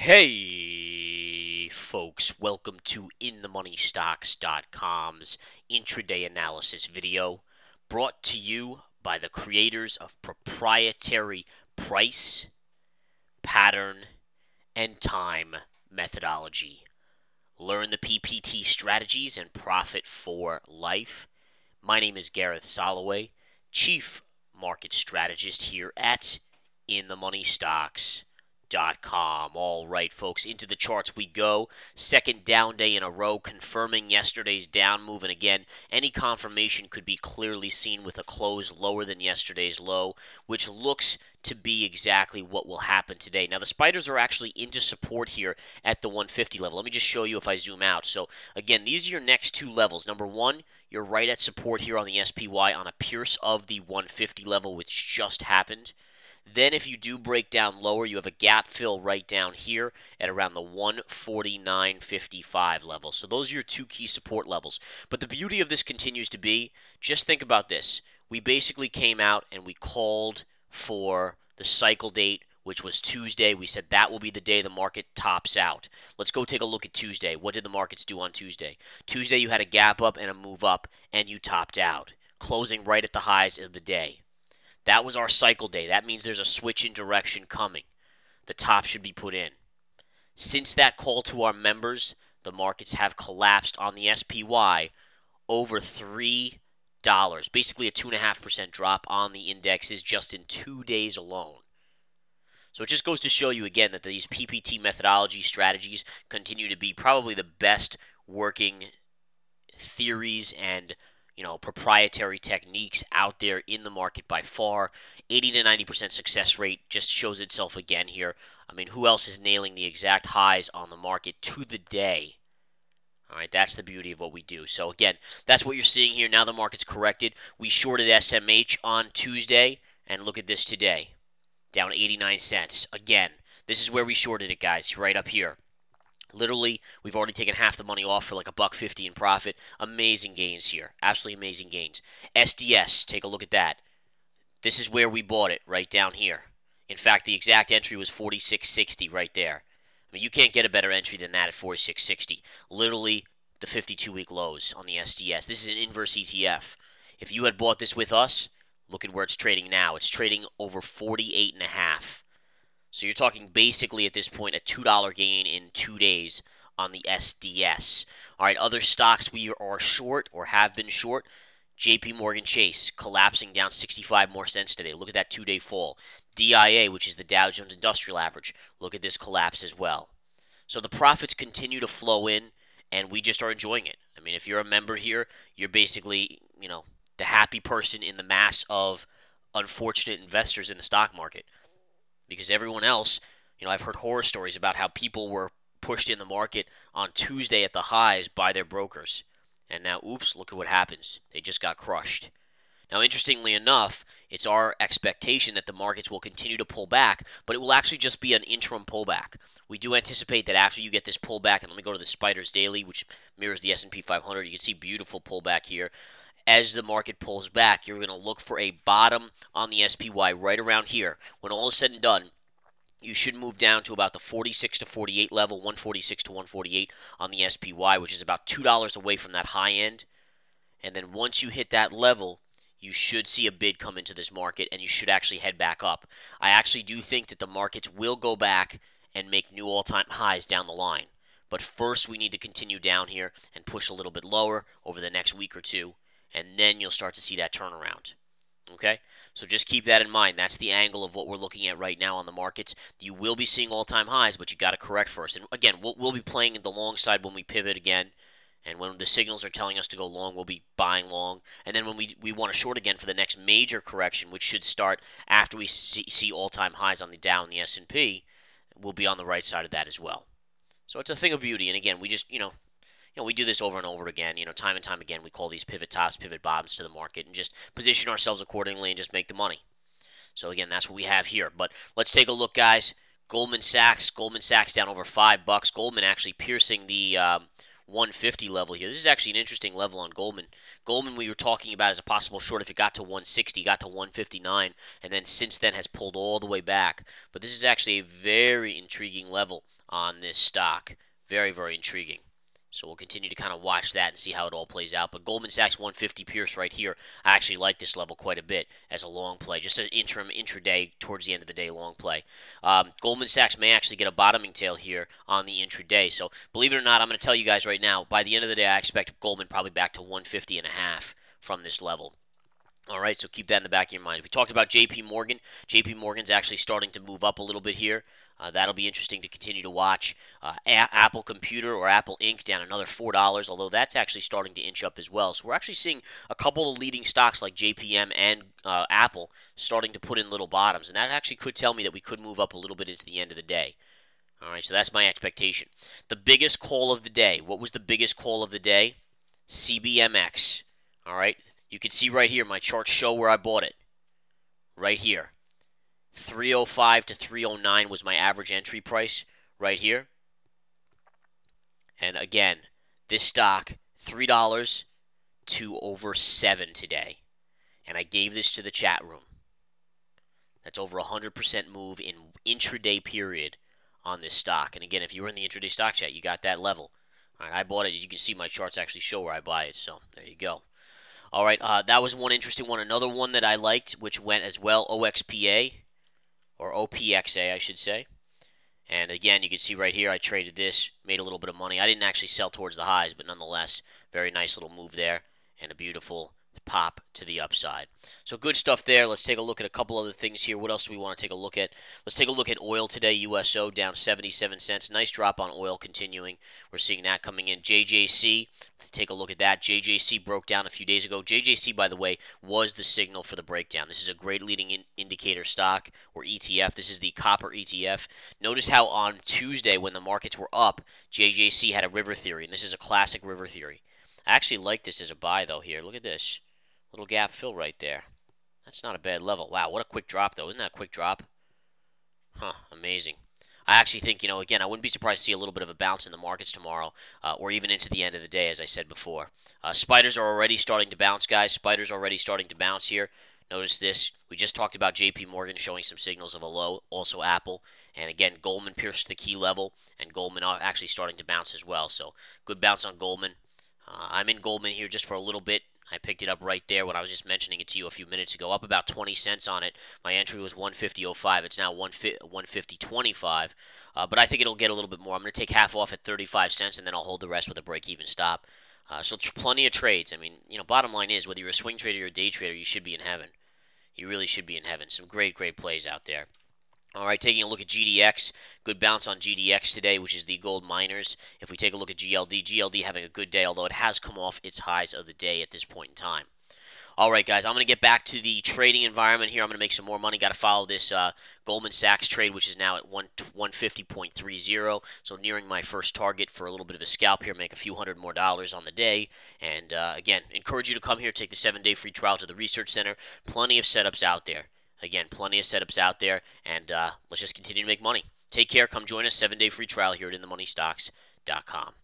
Hey, folks, welcome to InTheMoneyStocks.com's intraday analysis video brought to you by the creators of proprietary price, pattern, and time methodology. Learn the PPT strategies and profit for life. My name is Gareth Soloway, Chief Market Strategist here at InTheMoneyStocks.com. All right, folks, into the charts we go. Second down day in a row, confirming yesterday's down move. And again, any confirmation could be clearly seen with a close lower than yesterday's low, which looks to be exactly what will happen today. Now, the spiders are actually into support here at the 150 level. Let me just show you if I zoom out. So, again, these are your next two levels. Number one, you're right at support here on the SPY on a pierce of the 150 level, which just happened. Then if you do break down lower, you have a gap fill right down here at around the 149.55 level. So those are your two key support levels. But the beauty of this continues to be, just think about this. We basically came out and we called for the cycle date, which was Tuesday. We said that will be the day the market tops out. Let's go take a look at Tuesday. What did the markets do on Tuesday? Tuesday you had a gap up and a move up, and you topped out, closing right at the highs of the day. That was our cycle day. That means there's a switch in direction coming. The top should be put in. Since that call to our members, the markets have collapsed on the SPY over $3. Basically a 2.5% drop on the indexes just in 2 days alone. So it just goes to show you again that these PPT methodology strategies continue to be probably the best working theories and proprietary techniques out there in the market by far. 80 to 90% success rate just shows itself again here. I mean, who else is nailing the exact highs on the market to the day? All right, that's the beauty of what we do. So again, that's what you're seeing here. Now the market's corrected. We shorted SMH on Tuesday, and look at this today. Down 89 cents. Again, this is where we shorted it, guys, right up here. Literally, we've already taken half the money off for like $1.50 in profit. Amazing gains here. Absolutely amazing gains. SDS, take a look at that. This is where we bought it, right down here. In fact, the exact entry was 46.60 right there. I mean, you can't get a better entry than that at 46.60. Literally, the 52-week lows on the SDS. This is an inverse ETF. If you had bought this with us, look at where it's trading now. It's trading over 48.5. So you're talking basically at this point a $2 gain in 2 days on the SDS. All right, other stocks we are short or have been short. JP Morgan Chase collapsing down 65 more cents today. Look at that 2-day fall. DIA, which is the Dow Jones Industrial Average. Look at this collapse as well. So the profits continue to flow in, and we just are enjoying it. I mean, if you're a member here, you're basically, the happy person in the mass of unfortunate investors in the stock market. Because everyone else, I've heard horror stories about how people were pushed in the market on Tuesday at the highs by their brokers. And now, oops, look at what happens. They just got crushed. Now, interestingly enough, it's our expectation that the markets will continue to pull back, but it will actually just be an interim pullback. We do anticipate that after you get this pullback, and let me go to the Spiders Daily, which mirrors the S&P 500, you can see beautiful pullback here. As the market pulls back, you're going to look for a bottom on the SPY right around here. When all is said and done, you should move down to about the 46 to 48 level, 146 to 148 on the SPY, which is about $2 away from that high end. And then once you hit that level, you should see a bid come into this market, and you should actually head back up. I actually do think that the markets will go back and make new all-time highs down the line. But first, we need to continue down here and push a little bit lower over the next week or two, and then you'll start to see that turnaround. Okay? So just keep that in mind. That's the angle of what we're looking at right now on the markets. You will be seeing all-time highs, but you got to correct first. And again, we'll be playing the long side when we pivot again. And when the signals are telling us to go long, we'll be buying long. And then when we want to short again for the next major correction, which should start after we see all-time highs on the Dow and the S&P, we'll be on the right side of that as well. So it's a thing of beauty. And again, we just, we do this over and over again. Time and time again, we call these pivot tops, pivot bottoms to the market and just position ourselves accordingly and just make the money. So again, that's what we have here. But let's take a look, guys. Goldman Sachs down over $5. Goldman actually piercing the 150 level here. This is actually an interesting level on Goldman. Goldman we were talking about as a possible short if it got to 160, got to 159, and then since then has pulled all the way back. But this is actually a very intriguing level on this stock. Very, very intriguing. So we'll continue to kind of watch that and see how it all plays out. But Goldman Sachs 150 Pierce right here, I actually like this level quite a bit as a long play, just an interim intraday towards the end of the day long play. Goldman Sachs may actually get a bottoming tail here on the intraday. So believe it or not, I'm going to tell you guys right now, by the end of the day, I expect Goldman probably back to 150 and a half from this level. All right, so keep that in the back of your mind. We talked about JP Morgan. JP Morgan's actually starting to move up a little bit here. That'll be interesting to continue to watch. Apple Computer or Apple Inc. down another $4, although that's actually starting to inch up as well. So we're actually seeing a couple of leading stocks like JPM and Apple starting to put in little bottoms, and that actually could tell me that we could move up a little bit into the end of the day. All right, so that's my expectation. The biggest call of the day. What was the biggest call of the day? CBMX. All right. You can see right here, my charts show where I bought it. Right here. 305 to 309 was my average entry price right here. And again, this stock, $3 to over 7 today. And I gave this to the chat room. That's over 100% move in intraday period on this stock. And again, if you were in the intraday stock chat, you got that level. All right, I bought it. You can see my charts actually show where I buy it. So there you go. All right, that was one interesting one. Another one that I liked, which went as well, OXPA, or OPXA, I should say. And again, you can see right here, I traded this, made a little bit of money. I didn't actually sell towards the highs, but nonetheless, very nice little move there, and a beautiful pop to the upside. So good stuff there. Let's take a look at a couple other things here. What else do we want to take a look at? Let's take a look at oil today. USO down 77 cents. Nice drop on oil continuing. We're seeing that coming in. JJC, let's take a look at that. JJC broke down a few days ago. JJC, by the way, was the signal for the breakdown. This is a great leading indicator stock or ETF. This is the copper ETF. Notice how on Tuesday when the markets were up, JJC had a river theory, and this is a classic river theory. I actually like this as a buy, though, here. Look at this. Little gap fill right there. That's not a bad level. Wow, what a quick drop, though. Isn't that a quick drop? Huh, amazing. I actually think, again, I wouldn't be surprised to see a little bit of a bounce in the markets tomorrow, or even into the end of the day, as I said before. Spiders are already starting to bounce, guys. Spiders are already starting to bounce here. Notice this. We just talked about JP Morgan showing some signals of a low, also Apple. And again, Goldman pierced the key level, and Goldman actually starting to bounce as well. So good bounce on Goldman. I'm in Goldman here just for a little bit. I picked it up right there when I was just mentioning it to you a few minutes ago. Up about 20 cents on it. My entry was 150.05. It's now 150.25. But I think it'll get a little bit more. I'm going to take half off at 35 cents, and then I'll hold the rest with a break-even stop. So plenty of trades. I mean, bottom line is, whether you're a swing trader or a day trader, you should be in heaven. You really should be in heaven. Some great, great plays out there. All right, taking a look at GDX. Good bounce on GDX today, which is the gold miners. If we take a look at GLD, GLD having a good day, although it has come off its highs of the day at this point in time. All right, guys, I'm going to get back to the trading environment here. I'm going to make some more money. Got to follow this Goldman Sachs trade, which is now at 150.30. So nearing my first target for a little bit of a scalp here. Make a few $100 more on the day. And again, encourage you to come here, take the 7-day free trial to the Research Center. Plenty of setups out there. Again, plenty of setups out there, and let's just continue to make money. Take care. Come join us. 7-day free trial here at InTheMoneyStocks.com.